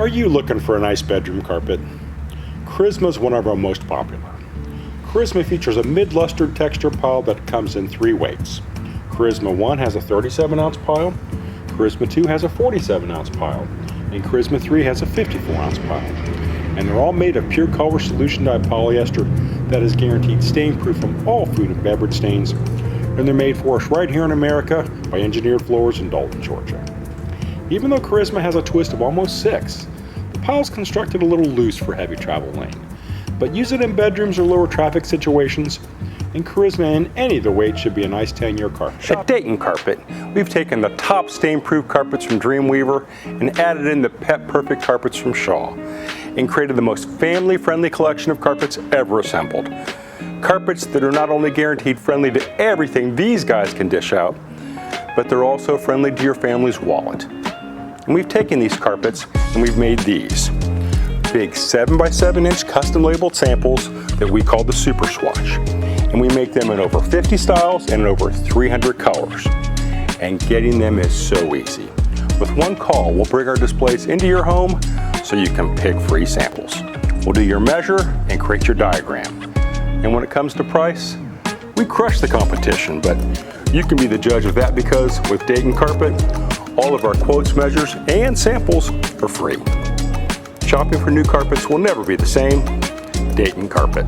Are you looking for a nice bedroom carpet? Charisma is one of our most popular. Charisma features a mid-lustered texture pile that comes in 3 weights. Charisma 1 has a 37-ounce pile, Charisma 2 has a 47-ounce pile, and Charisma 3 has a 54-ounce pile. And they're all made of pure color solution dyed polyester that is guaranteed stain-proof from all food and beverage stains, and they're made for us right here in America by Engineered Floors in Dalton, Georgia. Even though Charisma has a twist of almost 6, the pile is constructed a little loose for heavy travel lane. But use it in bedrooms or lower traffic situations, and Charisma in any of the weights should be a nice 10-year carpet. At Dayton Carpet, we've taken the top stain-proof carpets from Dreamweaver and added in the Pet Perfect carpets from Shaw, and created the most family-friendly collection of carpets ever assembled. Carpets that are not only guaranteed friendly to everything these guys can dish out, but they're also friendly to your family's wallet. And we've taken these carpets and we've made these big 7x7-inch custom labeled samples that we call the Super Swatch. And we make them in over 50 styles and in over 300 colors. And getting them is so easy. With one call, we'll bring our displays into your home so you can pick free samples. We'll do your measure and create your diagram. And when it comes to price, we crush the competition, but you can be the judge of that because with Dayton Carpet, all of our quotes, measures, and samples are free. Shopping for new carpets will never be the same. Dayton Carpet.